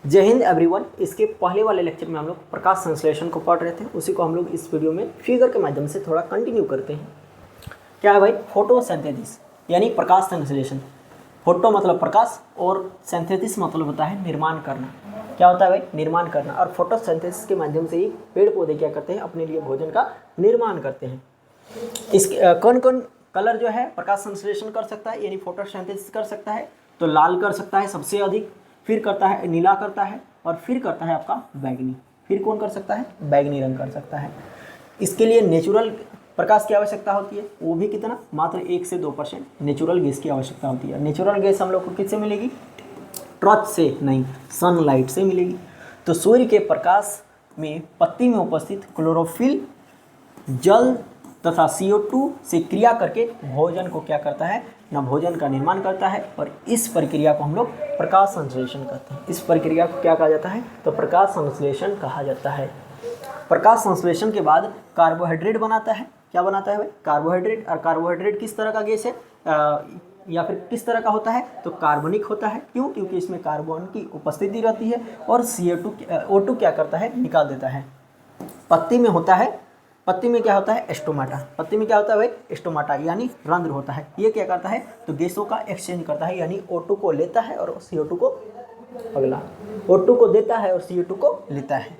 जय हिंद एवरीवन। इसके पहले वाले लेक्चर में हम लोग प्रकाश संश्लेषण को पढ़ रहे थे, उसी को हम लोग इस वीडियो में फिगर के माध्यम से थोड़ा कंटिन्यू करते हैं। क्या है भाई? फोटोसिंथेसिस यानी प्रकाश संश्लेषण। फोटो मतलब प्रकाश और सिंथेसिस मतलब होता है निर्माण करना। क्या होता है भाई? निर्माण करना। और फोटोसिंथेसिस के माध्यम से ही पेड़ पौधे क्या करते हैं? अपने लिए भोजन का निर्माण करते हैं। इसके कौन कौन कलर जो है प्रकाश संश्लेषण कर सकता है यानी फोटोसिंथेसिस कर सकता है? तो लाल कर सकता है सबसे अधिक, फिर करता है नीला करता है, और फिर करता है आपका बैगनी। फिर कौन कर सकता है? बैगनी रंग कर सकता है। इसके लिए नेचुरल प्रकाश की आवश्यकता होती है, वो भी कितना? मात्र 1 से 2% नेचुरल गैस की आवश्यकता होती है। नेचुरल गैस हम लोग को किससे मिलेगी? टॉर्च से नहीं, सनलाइट से मिलेगी। तो सूर्य के प्रकाश में पत्ती में उपस्थित क्लोरोफिल जल तथा CO2 से क्रिया करके भोजन को क्या करता है? ना भोजन का निर्माण करता है, और इस प्रक्रिया को हम लोग प्रकाश संश्लेषण कहते हैं। इस प्रक्रिया को क्या कहा जाता है? तो प्रकाश संश्लेषण कहा जाता है। प्रकाश संश्लेषण के बाद कार्बोहाइड्रेट बनाता है। क्या बनाता है भाई? कार्बोहाइड्रेट। और कार्बोहाइड्रेट किस तरह का गैस है या फिर किस तरह का होता है? तो कार्बनिक होता है। क्यों? क्योंकि इसमें कार्बन की उपस्थिति रहती है, और O2 क्या करता है? निकाल देता है। पत्ती में होता है, पत्ती में क्या होता है? स्टोमाटा। पत्ती में क्या होता है भाई? स्टोमाटा यानी रंध्र होता है। ये क्या करता है? तो गैसों का एक्सचेंज करता है, यानी O2 को लेता है और CO2 को अगला O2 को देता है और CO2 को लेता है।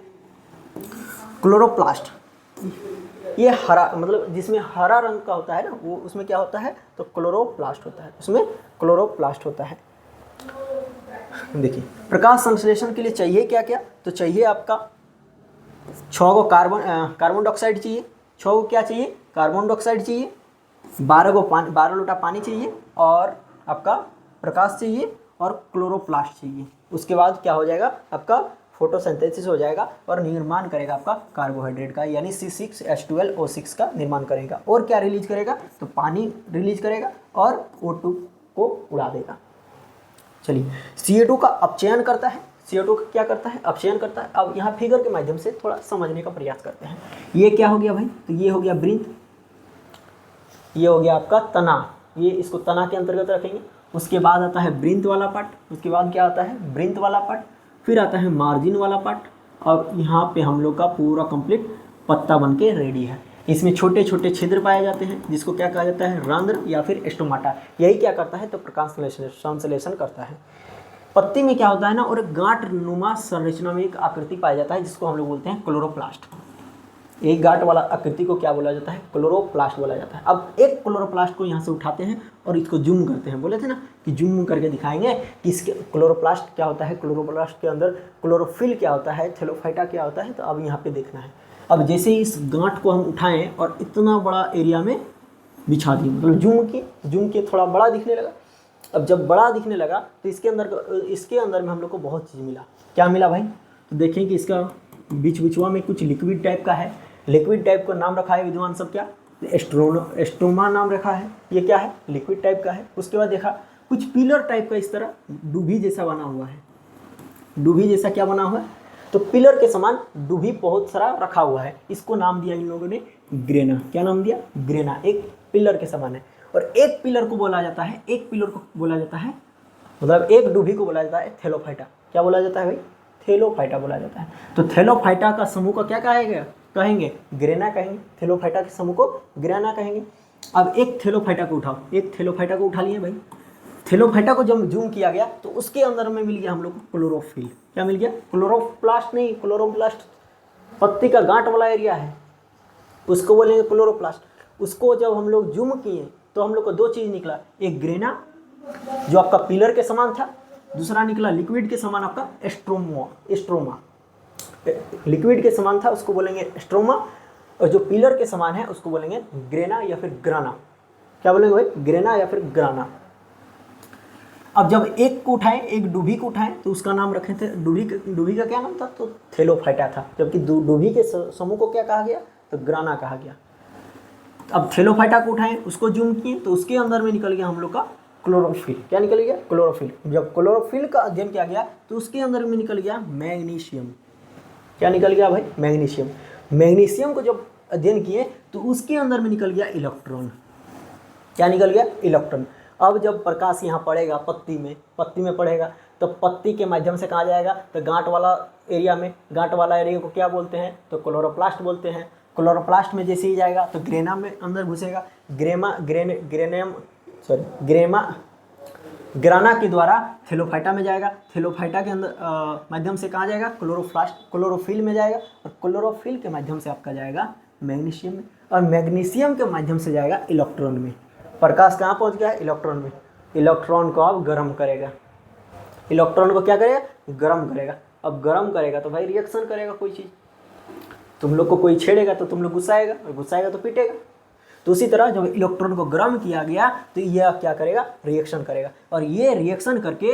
क्लोरोप्लास्ट, ये हरा मतलब जिसमें हरा रंग का होता है ना, वो उसमें क्या होता है? तो क्लोरोप्लास्ट होता है, उसमें क्लोरोप्लास्ट होता है। देखिए, प्रकाश संश्लेषण के लिए चाहिए क्या क्या? तो चाहिए आपका 6 को कार्बन डाइऑक्साइड चाहिए। 6 को क्या चाहिए? कार्बन डाइऑक्साइड चाहिए। 12 लोटा पानी चाहिए, और आपका प्रकाश चाहिए, और क्लोरोप्लास्ट चाहिए। उसके बाद क्या हो जाएगा? आपका फोटोसिंथेसिस हो जाएगा और निर्माण करेगा आपका कार्बोहाइड्रेट का, यानी C6H12O6 का निर्माण करेगा। और क्या रिलीज करेगा? तो पानी रिलीज करेगा और O2 को उड़ा देगा। चलिए, CO2 का अपचयन करता है। CO2 का क्या करता है? अपचयन करता है। अब यहाँ फिगर के माध्यम से थोड़ा समझने का प्रयास करते हैं। ये क्या हो गया भाई? तो ये हो गया वृंत, ये हो गया आपका तना। ये इसको तना के अंतर्गत रखेंगे। उसके बाद आता है वृंत वाला पार्ट। उसके बाद क्या आता है? वृंत वाला पार्ट। फिर आता है मार्जिन वाला पार्ट। और यहाँ पे हम लोग का पूरा कंप्लीट पत्ता बन के रेडी है। इसमें छोटे छोटे छिद्र पाए जाते हैं, जिसको क्या कहा जाता है? रंध्र या फिर स्टोमाटा। यही क्या करता है? तो प्रकाश संश्लेषण करता है। पत्ती में क्या होता है ना, और गांठ नुमा संरचना में एक आकृति पाया जाता है, जिसको हम लोग बोलते हैं क्लोरोप्लास्ट। एक गांठ वाला आकृति को क्या बोला जाता है? क्लोरोप्लास्ट बोला जाता है। अब एक क्लोरोप्लास्ट को यहाँ से उठाते हैं और इसको जूम करते हैं। बोले थे ना कि जूम करके दिखाएंगे कि इसके क्लोरोप्लास्ट क्या होता है। क्लोरोप्लास्ट के अंदर क्लोरोफिल क्या होता है, थैलोफाइटा क्या होता है, तो अब यहाँ पे देखना है। अब जैसे ही इस गांठ को हम उठाएं और इतना बड़ा एरिया में बिछा दिए, मतलब जूम के थोड़ा बड़ा दिखने लगा। अब जब बड़ा दिखने लगा तो इसके अंदर में हम लोग को बहुत चीज़ मिला। क्या मिला भाई? तो देखें कि इसका बिचवा में कुछ लिक्विड टाइप का है। लिक्विड टाइप का नाम रखा है विद्वान सब क्या? एस्ट्रोमा नाम रखा है। ये क्या है? लिक्विड टाइप का है। उसके बाद देखा कुछ पिलर टाइप का इस तरह डूभी जैसा बना हुआ है। डूभी जैसा क्या बना हुआ है? तो पिलर के समान डूभी बहुत सारा रखा हुआ है। इसको नाम दिया इन लोगों ने ग्रेना। क्या नाम दिया? ग्रेना। एक पिलर के समान है। और एक पिलर को बोला जाता है, मतलब एक डूभी को बोला जाता है थैलोफाइटा। क्या बोला जाता है भाई? थैलोफाइटा बोला जाता है। तो थैलोफाइटा का समूह को क्या कहेंगे? ग्रेना कहेंगे। थैलोफाइटा के समूह को ग्रेना कहेंगे। अब एक थैलोफाइटा को उठाओ, एक थैलोफाइटा को उठा लिए भाई। थैलोफाइटा को जब जूम किया गया तो उसके अंदर में मिल गया हम लोग को क्लोरोफिल। क्या मिल गया? क्लोरोप्लास्ट नहीं, क्लोरोप्लास्ट पत्ती का गांठ वाला एरिया है, उसको बोलेंगे क्लोरोप्लास्ट। उसको जब हम लोग जूम किए तो हम लोग को 2 चीज़ निकला। एक ग्रेना जो आपका पिलर के समान था, दूसरा निकला लिक्विड के समान आपका स्ट्रोमा। लिक्विड के समान था उसको बोलेंगे स्ट्रोमा, और जो पिलर के समान है उसको बोलेंगे ग्रेना या फिर ग्राना। क्या बोलेंगे भाई? ग्रेना या फिर ग्राना। अब जब एक को उठाएं, एक डूभी को उठाएं, तो उसका नाम रखे थे डूभी का क्या नाम था? तो थैलोफाइटा था। जबकि डूभी के समूह को क्या कहा गया? तो ग्राना कहा गया। अब थैलोफाइटा को उठाएं, उसको जूम किए तो उसके अंदर में निकल गया हम लोग का क्लोरोफिल। क्या निकल गया? क्लोरोफिल। जब क्लोरोफिल का अध्ययन किया गया तो उसके अंदर में निकल गया मैग्नीशियम। क्या निकल गया भाई? मैग्नीशियम। मैग्नीशियम को जब अध्ययन किए तो उसके अंदर में निकल गया इलेक्ट्रॉन। क्या निकल गया? इलेक्ट्रॉन। अब जब प्रकाश यहाँ पड़ेगा पत्ती में पड़ेगा तो पत्ती के माध्यम से कहाँ जाएगा, तो गांठ वाला एरिया को क्या बोलते हैं, तो क्लोरोप्लास्ट बोलते हैं। क्लोरोप्लास्ट में जैसे ही जाएगा तो ग्रेना में अंदर घुसेगा, ग्राना के द्वारा थैलोफाइटा में जाएगा, थैलोफाइटा के अंदर माध्यम से कहाँ जाएगा, क्लोरोफिल में जाएगा, और क्लोरोफिल के माध्यम से आपका जाएगा मैग्नीशियम में, और मैग्नीशियम के माध्यम से जाएगा इलेक्ट्रॉन में। प्रकाश कहाँ पहुँच गया है, इलेक्ट्रॉन में। इलेक्ट्रॉन को अब गर्म करेगा, इलेक्ट्रॉन को क्या करेगा, गर्म करेगा। अब गर्म करेगा तो भाई रिएक्शन करेगा कोई चीज़, तुम लोग को कोई छेड़ेगा तो तुम लोग गुस्साएगा, और गुस्साएगा तो पीटेगा। तो उसी तरह जब इलेक्ट्रॉन को गर्म किया गया तो यह क्या करेगा, रिएक्शन करेगा, और ये रिएक्शन करके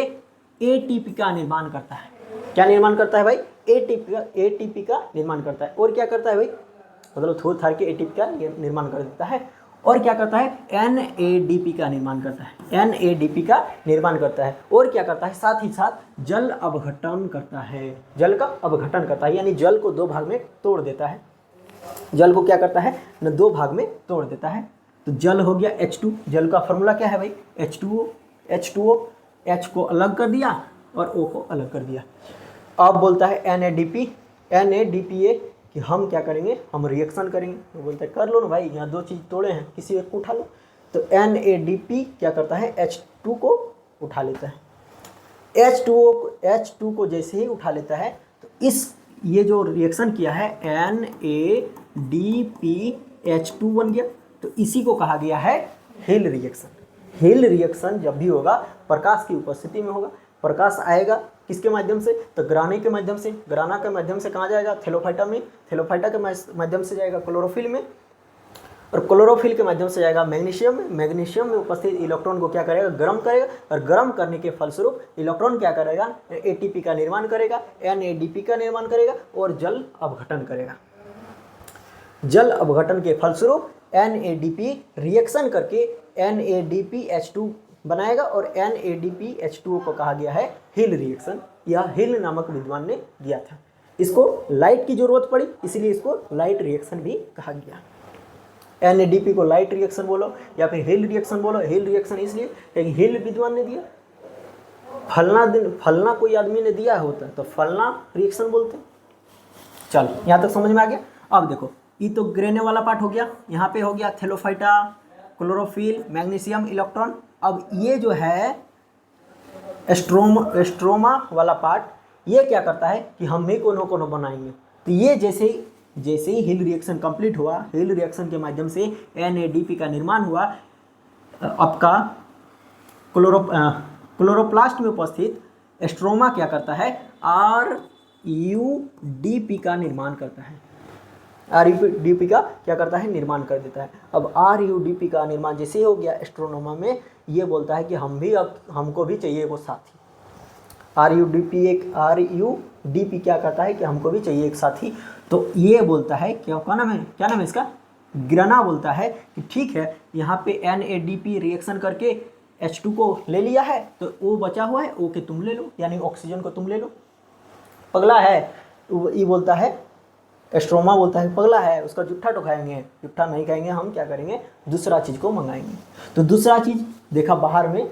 एटीपी का निर्माण करता है। क्या निर्माण करता है भाई, एटीपी का निर्माण करता है। और क्या करता है भाई, मतलब थोड़ थार के एटीपी का निर्माण कर देता है। और क्या करता है, एनएडीपी का निर्माण करता है, एनएडीपी का निर्माण करता है। और क्या करता है, साथ ही साथ जल अपघटन करता है, जल का अपघटन करता है, यानी जल को दो भाग में तोड़ देता है। जल को क्या करता है न, दो भाग में तोड़ देता है। तो जल हो गया H2, जल का फॉर्मूला क्या है भाई, H2O, H को अलग कर दिया और O को अलग कर दिया। अब बोलता है NADPA कि हम क्या करेंगे, हम रिएक्शन करेंगे। वो बोलता है कर लो ना भाई, यहाँ दो चीज़ तोड़े हैं, किसी एक को उठा लो। तो NADP क्या करता है, H2 को उठा लेता है। H2 को जैसे ही उठा लेता है तो ये जो रिएक्शन किया है NADPH2 बन गया। तो इसी को कहा गया है हिल रिएक्शन। हिल रिएक्शन जब भी होगा प्रकाश की उपस्थिति में होगा। प्रकाश आएगा किसके माध्यम से, तो ग्राना के माध्यम से। ग्राना के माध्यम से कहाँ जाएगा, थैलोफाइटा में। थैलोफाइटा के माध्यम से जाएगा क्लोरोफिल में, और क्लोरोफिल के माध्यम से जाएगा मैग्नीशियम में। मैग्नीशियम में उपस्थित इलेक्ट्रॉन को क्या करेगा, गर्म करेगा, और गर्म करने के फलस्वरूप इलेक्ट्रॉन क्या करेगा, एटीपी का निर्माण करेगा, एनएडीपी का निर्माण करेगा, और जल अपघटन करेगा। जल अपघटन के फलस्वरूप एनएडीपी रिएक्शन करके NADPH2 बनाएगा, और NADPH2 को कहा गया है हिल रिएक्शन। यह हिल नामक विद्वान ने दिया था। इसको लाइट की जरूरत पड़ी, इसलिए इसको लाइट रिएक्शन भी कहा गया। NADP को लाइट रिएक्शन बोलो या फिर हिल रिएक्शन बोलो। हिल रिएक्शन इसलिए क्योंकि हिल विद्वान ने दिया, फलना कोई आदमी ने दिया होता तो फलना रिएक्शन बोलते। चलो यहाँ तक समझ में आ गया। अब देखो, ये तो ग्रेने वाला पार्ट हो गया, यहाँ पे हो गया थैलोफाइटा, क्लोरोफिल, मैग्नीशियम, इलेक्ट्रॉन। अब ये जो है एस्ट्रोमा वाला पार्ट, ये क्या करता है कि हम ही कोनो बनाएंगे। तो ये जैसे ही हिल रिएक्शन कंप्लीट हुआ, हिल रिएक्शन के माध्यम से NADP का निर्माण हुआ, आपका क्लोरोप्लास्ट में उपस्थित एस्ट्रोमा क्या करता है, RUDP का निर्माण करता है। RUDP का क्या करता है, निर्माण कर देता है। अब RUDP का निर्माण जैसे ही हो गया एस्ट्रोनोमा में, ये बोलता है कि हमको भी चाहिए वो साथी। RUDP क्या करता है कि हमको भी चाहिए एक साथी। तो ये बोलता है क्या नाम है इसका, ग्राना बोलता है कि ठीक है, यहाँ पे NADP रिएक्शन करके H2 को ले लिया है, तो O बचा हुआ है, O के तुम ले लो, यानी ऑक्सीजन को तुम ले लो। पगला है ये बोलता है, एस्ट्रोमा बोलता है पगला है, उसका जुट्ठा तो खाएंगे, जुट्ठा नहीं खाएंगे, हम क्या करेंगे, दूसरा चीज़ को मंगाएंगे। तो दूसरा चीज़ देखा बाहर में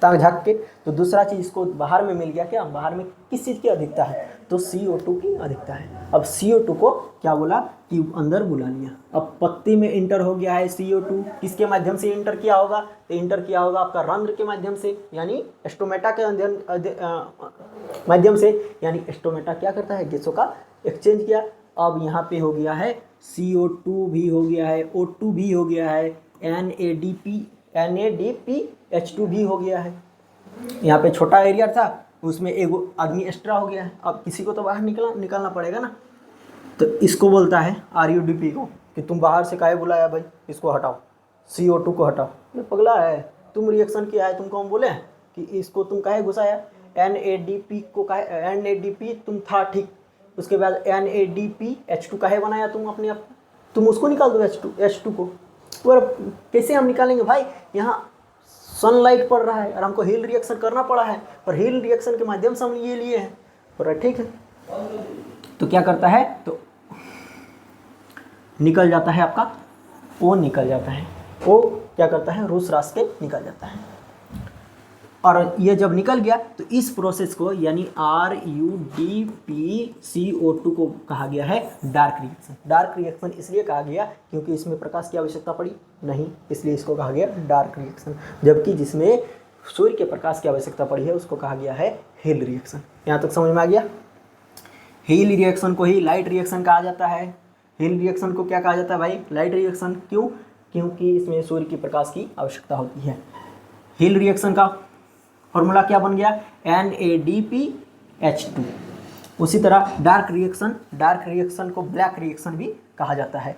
ताक झाँक के, तो दूसरा चीज़ इसको बाहर में मिल गया। क्या बाहर में किस चीज़ की अधिकता है, तो CO2 की अधिकता है। अब CO2 को क्या बोला कि अंदर बुला लिया। अब पत्ती में इंटर हो गया है CO2, किसके माध्यम से इंटर किया होगा, तो इंटर किया होगा आपका रंध्र के माध्यम से, यानी स्टोमेटा के माध्यम से। यानी स्टोमेटा क्या करता है, गैसों का एक्सचेंज किया। अब यहाँ पे हो गया है CO2 भी हो गया है, O2 भी हो गया है, NADPH2 भी हो गया है। यहाँ पे छोटा एरिया था, उसमें एक आदमी एक्स्ट्रा हो गया है। अब किसी को तो बाहर निकालना पड़ेगा ना, तो इसको बोलता है RUDP को कि तुम बाहर से काहे बुलाया भाई, इसको हटाओ, CO2 को हटाओ। ये पगला है, तुम रिएक्शन किया है, तुमको हम बोले कि इसको तुम काहे घुसाया। NADP को काहे, NADP तुम था ठीक, उसके बाद NADPH2 काहे बनाया तुम अपने आप, तुम उसको निकाल दो H2 को। और कैसे हम निकालेंगे भाई, यहाँ सनलाइट पड़ रहा है और हमको हिल रिएक्शन करना पड़ा है, और हिल रिएक्शन के माध्यम से हम ये लिए हैं, और ठीक है। तो क्या करता है, तो निकल जाता है आपका O, निकल जाता है O क्या करता है, रूस रास के निकल जाता है। और ये जब निकल गया तो इस प्रोसेस को यानी RuDpCO2 को कहा गया है डार्क रिएक्शन। डार्क रिएक्शन इसलिए कहा गया क्योंकि इसमें प्रकाश की आवश्यकता पड़ी नहीं, इसलिए इसको कहा गया डार्क रिएक्शन। जबकि जिसमें सूर्य के प्रकाश की आवश्यकता पड़ी है उसको कहा गया है हेल रिएक्शन। यहाँ तक समझ में आ गया। हेल रिएक्शन को ही लाइट रिएक्शन कहा जाता है। हेल रिएक्शन को क्या कहा जाता है भाई, लाइट रिएक्शन। क्यों? क्योंकि इसमें सूर्य की प्रकाश की आवश्यकता होती है। हेल रिएक्शन का फॉर्मूला क्या बन गया, NADPH2। उसी तरह डार्क रिएक्शन को ब्लैक रिएक्शन भी कहा जाता है।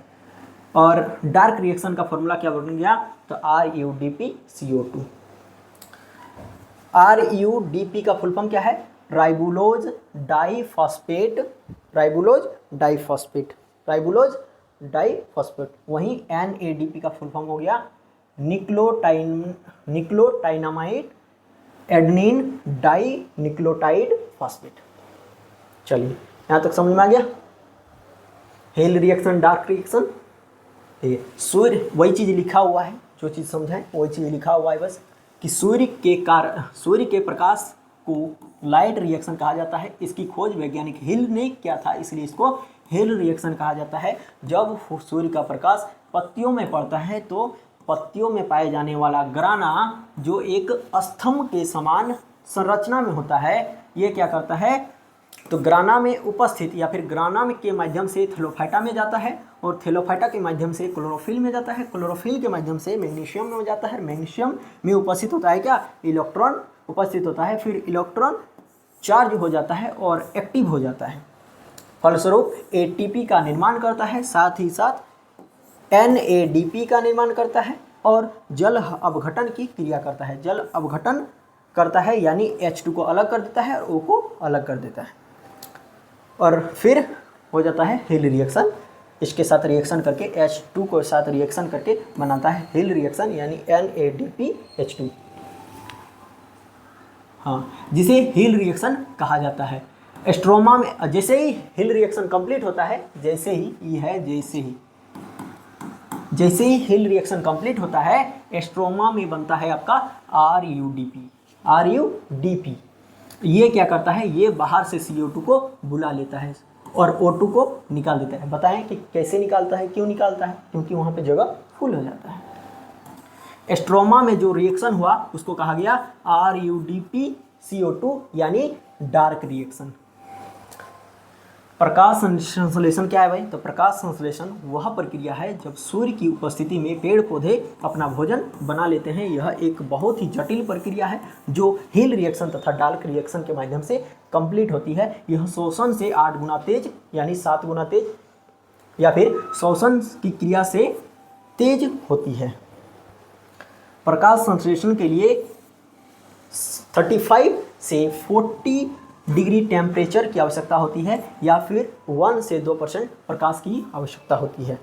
और डार्क रिएक्शन का फॉर्मूला क्या बन गया, तो RuDpCO2। RuDp का फुल फॉर्म क्या है, राइबुलोज डाइफॉस्फेट। वहीं NADP का फुल फॉर्म हो गया निक्लोटाइनामाइड एडनिन डाई निक्लोटाइड फॉस्फेट। चलिए यहाँ तक समझ में आ गया। हेल रिएक्शन, डार्क रिएक्शन, सूर्य वही चीज़ लिखा हुआ है, जो चीज़ समझाएं वही चीज़ लिखा हुआ है बस, कि सूर्य के प्रकाश को लाइट रिएक्शन कहा जाता है। इसकी खोज वैज्ञानिक हिल ने किया था, इसलिए इसको हिल रिएक्शन कहा जाता है। जब सूर्य का प्रकाश पत्तियों में पड़ता है तो पत्तियों में पाए जाने वाला ग्राना, जो एक स्तंभ के समान संरचना में होता है, ये क्या करता है, तो ग्राना में उपस्थित या फिर ग्राना में के माध्यम से थैलोफाइटा में जाता है, और थैलोफाइटा के माध्यम से क्लोरोफिल में जाता है, क्लोरोफिल के माध्यम से मैग्नीशियम में जाता है, मैग्नीशियम में उपस्थित होता है क्या, इलेक्ट्रॉन उपस्थित होता है। फिर इलेक्ट्रॉन चार्ज हो जाता है और एक्टिव हो जाता है, फलस्वरूप ATP का निर्माण करता है, साथ ही साथ NADP का निर्माण करता है और जल अपघटन की क्रिया करता है। जल अपघटन करता है यानी H2 को अलग कर देता है और O को अलग कर देता है, और फिर हो जाता है हिल रिएक्शन। इसके साथ रिएक्शन करके H2 को साथ रिएक्शन करके बनाता है हिल रिएक्शन यानी NADPH2, हाँ, जिसे हिल रिएक्शन कहा जाता है। स्ट्रोमा में जैसे ही हिल रिएक्शन कंप्लीट होता है, जैसे ही हिल रिएक्शन कंप्लीट होता है, स्ट्रोमा में बनता है आपका RuDp। ये क्या करता है, ये बाहर से CO2 को बुला लेता है और O2 को निकाल देता है। बताएं कि कैसे निकालता है, क्यों निकालता है, क्योंकि वहाँ पे जगह फुल हो जाता है। स्ट्रोमा में जो रिएक्शन हुआ उसको कहा गया RuDpCO2 यानी डार्क रिएक्शन। प्रकाश संश्लेषण क्या है भाई, तो प्रकाश संश्लेषण वह प्रक्रिया है जब सूर्य की उपस्थिति में पेड़ पौधे अपना भोजन बना लेते हैं। यह एक बहुत ही जटिल प्रक्रिया है जो हिल रिएक्शन तथा डार्क रिएक्शन के माध्यम से कंप्लीट होती है। यह शोषण से 8 गुना तेज यानी 7 गुना तेज या फिर शोषण की क्रिया से तेज होती है। प्रकाश संश्लेषण के लिए 35 से 40 डिग्री टेम्परेचर की आवश्यकता होती है या फिर 1 से 2% प्रकाश की आवश्यकता होती है।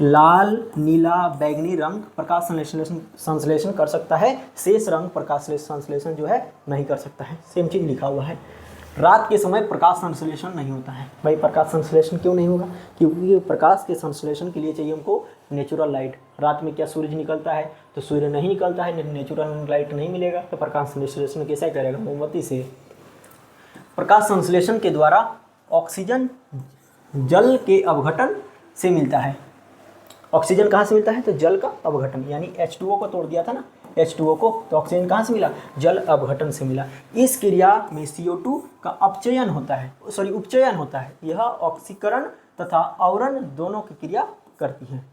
लाल, नीला, बैंगनी रंग प्रकाश संश्लेषण कर सकता है, शेष रंग प्रकाश संश्लेषण जो है नहीं कर सकता है। सेम चीज़ लिखा हुआ है। रात के समय प्रकाश संश्लेषण नहीं होता है। भाई प्रकाश संश्लेषण क्यों नहीं होगा, क्योंकि प्रकाश के संश्लेषण के लिए चाहिए हमको नेचुरल लाइट। रात में क्या सूरज निकलता है, तो सूर्य नहीं निकलता है, नेचुरल लाइट नहीं मिलेगा, तो प्रकाश संश्लेषण कैसे करेगा, मोमबत्ती से। प्रकाश संश्लेषण के द्वारा ऑक्सीजन जल के अपघटन से मिलता है। ऑक्सीजन कहाँ से मिलता है, तो जल का अपघटन, यानी H2O को तोड़ दिया था ना, H2O को, तो ऑक्सीजन कहाँ से मिला, जल अपघटन से मिला। इस क्रिया में CO2 का उपचयन होता है। यह ऑक्सीकरण तथा आवरण दोनों की क्रिया करती है।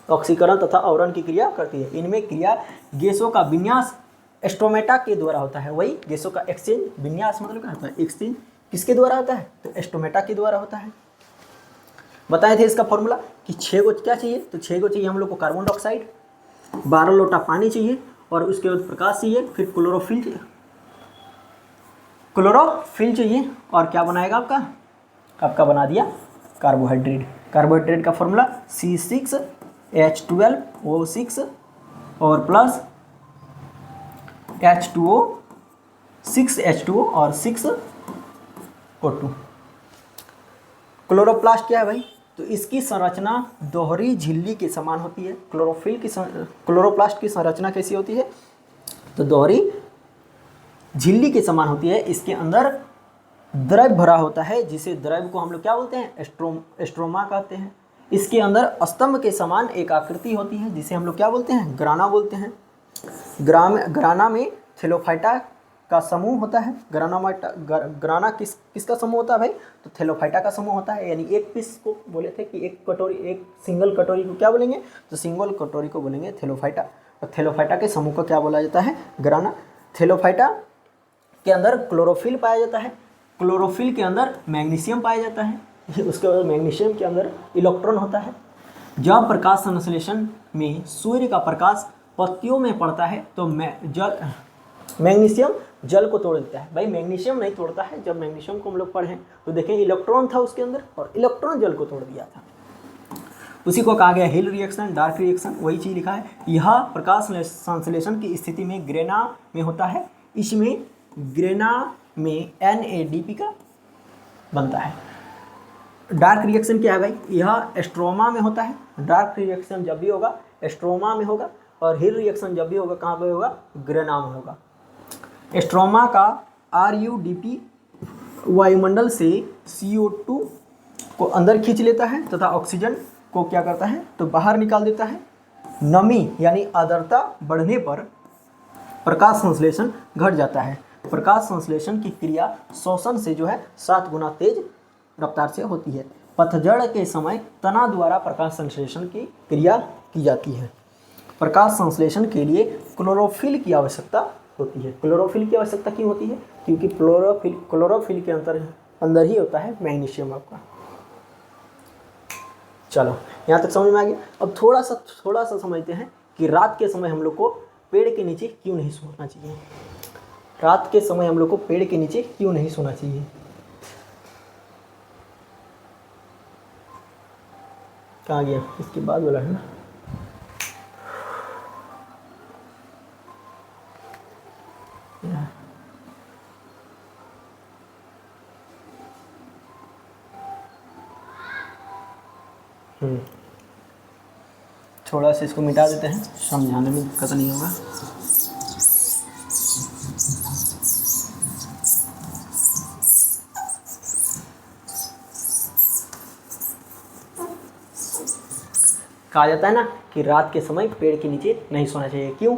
ऑक्सीकरण तथा आवरण की क्रिया करती है। इनमें क्रिया गैसों का विन्यास स्टोमेटा के द्वारा होता है। वही गैसों का एक्सचेंज, विन्यास मतलब क्या होता है, एक्सचेंज किसके द्वारा होता है, तो स्टोमेटा के द्वारा होता है। बताए थे इसका फॉर्मूला कि 6 को क्या चाहिए, तो 6 को चाहिए हम लोग को कार्बन डाइऑक्साइड, 12 लोटा पानी चाहिए और उसके बाद प्रकाश चाहिए, फिर क्लोरोफिल चाहिए और क्या बनाएगा आपका बना दिया कार्बोहाइड्रेट का फॉर्मूला C6H12O6 और प्लस H2O 6H2O और 6O2। क्लोरोप्लास्ट क्या है भाई, तो इसकी संरचना दोहरी झिल्ली के समान होती है। क्लोरोप्लास्ट की संरचना कैसी होती है? तो दोहरी झिल्ली के समान होती है। इसके अंदर द्रव भरा होता है, जिसे द्रव को हम लोग क्या बोलते हैं? एस्ट्रोमा कहते हैं। इसके अंदर स्तंभ के समान एक आकृति होती है, जिसे हम लोग क्या बोलते हैं? ग्राना बोलते हैं। ग्राना में थैलोफाइटा का समूह होता है। ग्राना किसका समूह होता है भाई? तो थैलोफाइटा का समूह होता है। यानी एक पीस को बोले थे कि एक सिंगल कटोरी को क्या बोलेंगे? तो सिंगल कटोरी को बोलेंगे थैलोफाइटा। और थैलोफाइटा के समूह को क्या बोला जाता है? ग्राना। थैलोफाइटा के अंदर क्लोरोफिल पाया जाता है। क्लोरोफिल के अंदर मैग्नीशियम पाया जाता है। उसके बाद मैग्नीशियम के अंदर इलेक्ट्रॉन होता है। जब प्रकाश संश्लेषण में सूर्य का प्रकाश पत्तियों में पड़ता है तो मैग्नीशियम जल को तोड़ देता है। भाई मैग्नीशियम नहीं तोड़ता है। जब मैग्नीशियम को हम लोग पढ़ें तो देखें इलेक्ट्रॉन था उसके अंदर और इलेक्ट्रॉन जल को तोड़ दिया था। उसी को कहा गया हिल रिएक्शन, डार्क रिएक्शन। वही चीज़ लिखा है। यह प्रकाश संश्लेषण की स्थिति में ग्रेना में होता है। इसमें ग्रेना में NADP का बनता है। डार्क रिएक्शन क्या है भाई? यह एस्ट्रोमा में होता है। डार्क रिएक्शन जब भी होगा एस्ट्रोमा में होगा, और हिल रिएक्शन जब भी होगा कहाँ पे होगा? ग्रेना में होगा। एस्ट्रोमा का RUDP वायुमंडल से CO2 को अंदर खींच लेता है तथा ऑक्सीजन को क्या करता है? तो बाहर निकाल देता है। नमी यानी आर्द्रता बढ़ने पर प्रकाश संश्लेषण घट जाता है। प्रकाश संश्लेषण की क्रिया शोषण से जो है 7 गुना तेज रफ्तार से होती है। पतझड़ के समय तना द्वारा प्रकाश संश्लेषण की क्रिया की जाती है। प्रकाश संश्लेषण के लिए क्लोरोफिल की आवश्यकता होती है। क्लोरोफिल की आवश्यकता क्यों होती है? क्योंकि क्लोरोफिल के अंदर ही होता है मैग्नीशियम आपका। चलो यहाँ तक समझ में आ गया। अब थोड़ा सा समझते हैं कि रात के समय हम लोग को पेड़ के नीचे क्यों नहीं सोना चाहिए। रात के समय हम लोग को पेड़ के नीचे क्यों नहीं सोना चाहिए? कहाँ गया? इसके बाद बोला है ना। थोड़ा सा इसको मिटा देते हैं, समझाने में दिक्कत नहीं होगा। कहा जाता है ना कि रात के समय पेड़ के नीचे नहीं सोना चाहिए। क्यों?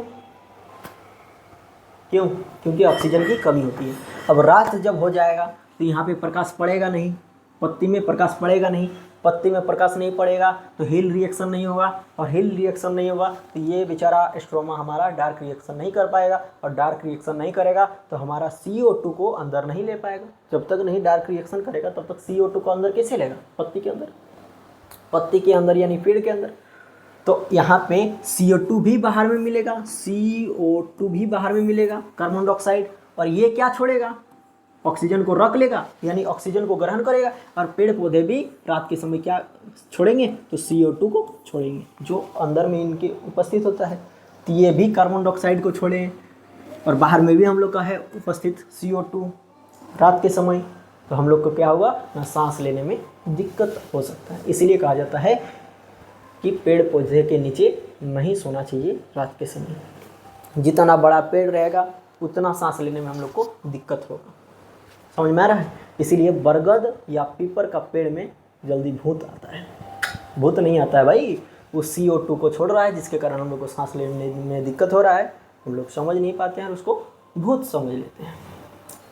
क्योंकि ऑक्सीजन की कमी होती है। अब रात जब हो जाएगा तो यहाँ पे प्रकाश पड़ेगा नहीं, पत्ती में प्रकाश पड़ेगा नहीं। पत्ती में प्रकाश नहीं पड़ेगा तो हिल रिएक्शन नहीं होगा, और हिल रिएक्शन नहीं होगा तो ये बेचारा एस्ट्रोमा हमारा डार्क रिएक्शन नहीं कर पाएगा, और डार्क रिएक्शन नहीं करेगा तो हमारा CO2 को अंदर नहीं ले पाएगा। जब तक नहीं डार्क रिएक्शन करेगा तब तक CO2 को अंदर कैसे लेगा? पत्ती के अंदर, पत्ती के अंदर यानी पेड़ के अंदर। तो यहाँ पे CO2 भी बाहर में मिलेगा, CO2 भी बाहर में मिलेगा, कार्बन डाइऑक्साइड, और ये क्या छोड़ेगा? ऑक्सीजन को रख लेगा, यानी ऑक्सीजन को ग्रहण करेगा। और पेड़ पौधे भी रात के समय क्या छोड़ेंगे? तो CO2 को छोड़ेंगे, जो अंदर में इनके उपस्थित होता है। तो ये भी कार्बन डाइऑक्साइड को छोड़ें, और बाहर में भी हम लोग का है उपस्थित CO2 रात के समय। तो हम लोग को क्या होगा? ना सांस लेने में दिक्कत हो सकता है। इसीलिए कहा जाता है कि पेड़ पौधे के नीचे नहीं सोना चाहिए रात के समय। जितना बड़ा पेड़ रहेगा उतना सांस लेने में हम लोग को दिक्कत होगा। समझ में आ रहा है? इसीलिए बरगद या पीपर का पेड़ में जल्दी भूत आता है। भूत नहीं आता है भाई, वो CO2 को छोड़ रहा है, जिसके कारण हम लोग को सांस लेने में दिक्कत हो रहा है। हम लोग समझ नहीं पाते हैं, उसको भूत समझ लेते हैं।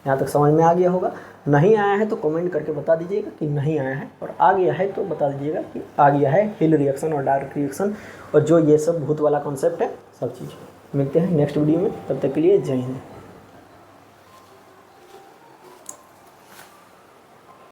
यहाँ तक समझ में आ गया होगा। नहीं आया है तो कमेंट करके बता दीजिएगा कि नहीं आया है, और आ गया है तो बता दीजिएगा कि आ गया है हिल रिएक्शन और डार्क रिएक्शन, और जो ये सब भूत वाला कॉन्सेप्ट है सब चीज़। मिलते हैं नेक्स्ट वीडियो में, तब तक के लिए जय हिंद।